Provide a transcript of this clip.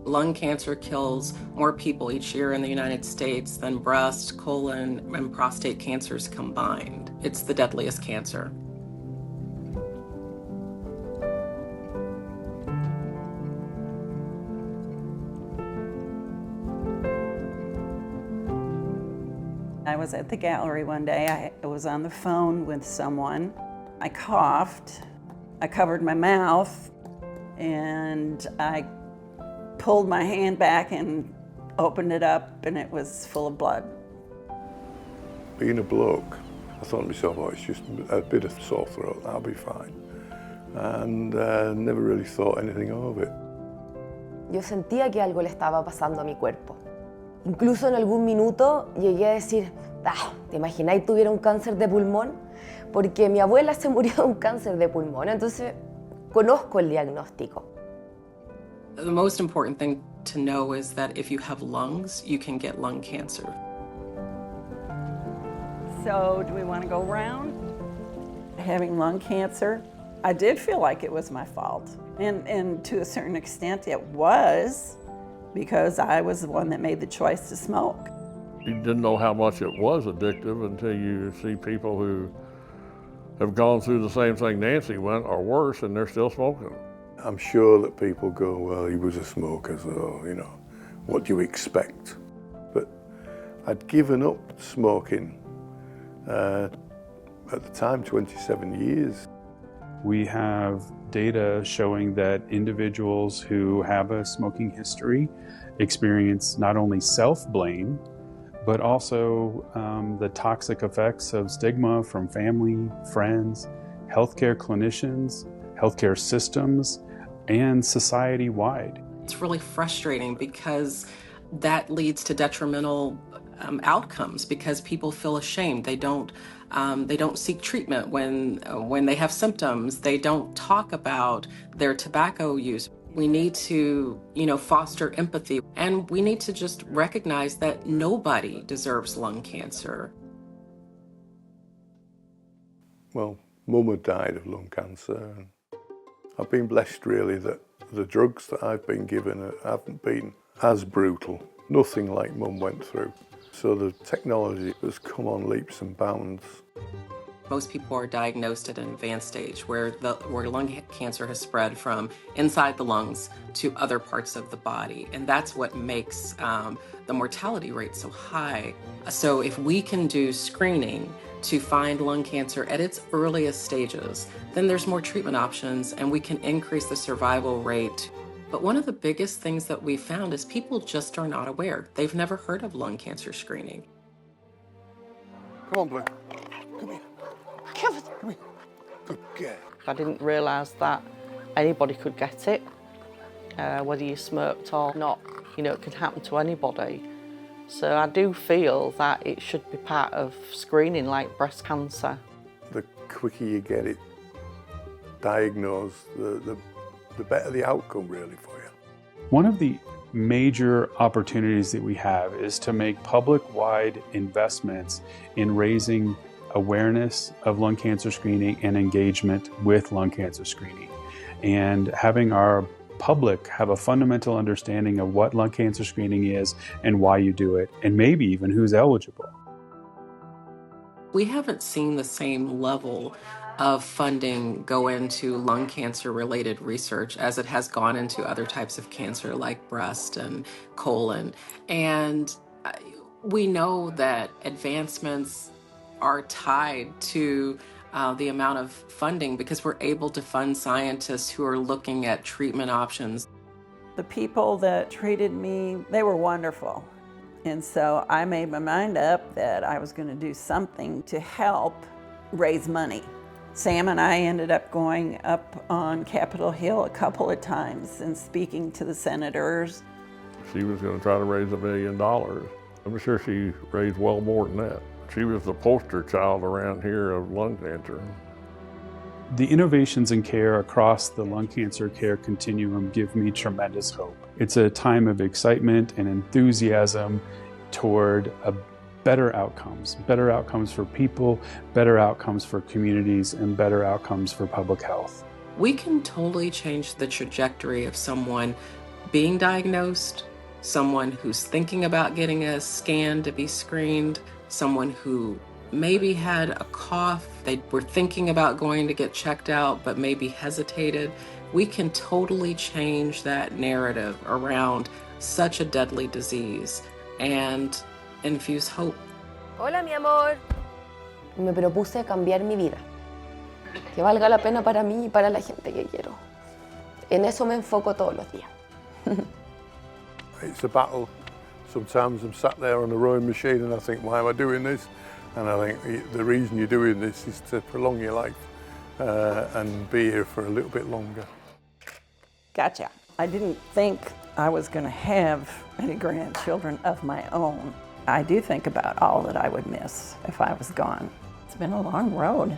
Lung cancer kills more people each year in the United States than breast, colon, and prostate cancers combined. It's the deadliest cancer. I was at the gallery one day. I was on the phone with someone. I coughed, I covered my mouth, and I pulled my hand back and opened it up, and it was full of blood. Being a bloke, I thought to myself, oh, it's just a bit of sore throat, I'll be fine. And never really thought anything of it. Yo sentía que algo le estaba pasando a mi cuerpo. Incluso en algún minuto llegué a decir, ¿te imagináis tuviera un cáncer de pulmón? Porque mi abuela se murió de un cáncer de pulmón, entonces conozco el diagnóstico. The most important thing to know is that if you have lungs, you can get lung cancer. So, do we want to go around? Having lung cancer, I did feel like it was my fault. And to a certain extent it was, because I was the one that made the choice to smoke. You didn't know how much it was addictive until you see people who have gone through the same thing Nancy went, or worse, and they're still smoking. I'm sure that people go, well, he was a smoker, so, you know, what do you expect? But I'd given up smoking at the time, 27 years. We have data showing that individuals who have a smoking history experience not only self-blame, but also the toxic effects of stigma from family, friends, healthcare clinicians, healthcare systems, and society-wide. It's really frustrating because that leads to detrimental outcomes because people feel ashamed. They don't seek treatment when they have symptoms. They don't talk about their tobacco use. We need to, foster empathy, and we need to just recognize that nobody deserves lung cancer. Well, Mum had died of lung cancer. I've been blessed really that the drugs that I've been given haven't been as brutal. Nothing like Mum went through. So the technology has come on leaps and bounds. Most people are diagnosed at an advanced stage where lung cancer has spread from inside the lungs to other parts of the body. And that's what makes the mortality rate so high. So if we can do screening to find lung cancer at its earliest stages, then there's more treatment options and we can increase the survival rate. But one of the biggest things that we found is people just are not aware. They've never heard of lung cancer screening. Come on, Blue. Come here. Come here. Good girl. I didn't realise that anybody could get it, whether you smoked or not. It can happen to anybody. So I do feel that it should be part of screening like breast cancer. The quicker you get it diagnosed, the better the outcome really for you. One of the major opportunities that we have is to make public-wide investments in raising awareness of lung cancer screening and engagement with lung cancer screening, and having our public have a fundamental understanding of what lung cancer screening is and why you do it, and maybe even who's eligible. We haven't seen the same level of funding go into lung cancer related research as it has gone into other types of cancer like breast and colon. And we know that advancements are tied to the amount of funding because we're able to fund scientists who are looking at treatment options. The people that treated me, they were wonderful. And so I made my mind up that I was going to do something to help raise money. Sam and I ended up going up on Capitol Hill a couple of times and speaking to the senators. She was going to try to raise $1 million. I'm sure she raised well more than that. She was the poster child around here of lung cancer. The innovations in care across the lung cancer care continuum give me tremendous hope. It's a time of excitement and enthusiasm toward better outcomes for people, better outcomes for communities, and better outcomes for public health. We can totally change the trajectory of someone being diagnosed, someone who's thinking about getting a scan to be screened, someone who maybe had a cough, they were thinking about going to get checked out but maybe hesitated. We can totally change that narrative around such a deadly disease and infuse hope. Hola, mi amor. Me propuse cambiar mi vida, que valga la pena para mí y para la gente que quiero. En eso me enfoco todos los días. It's a battle. Sometimes I'm sat there on the rowing machine and I think, why am I doing this? And I think the reason you're doing this is to prolong your life and be here for a little bit longer. Gotcha. I didn't think I was going to have any grandchildren of my own. I do think about all that I would miss if I was gone. It's been a long road.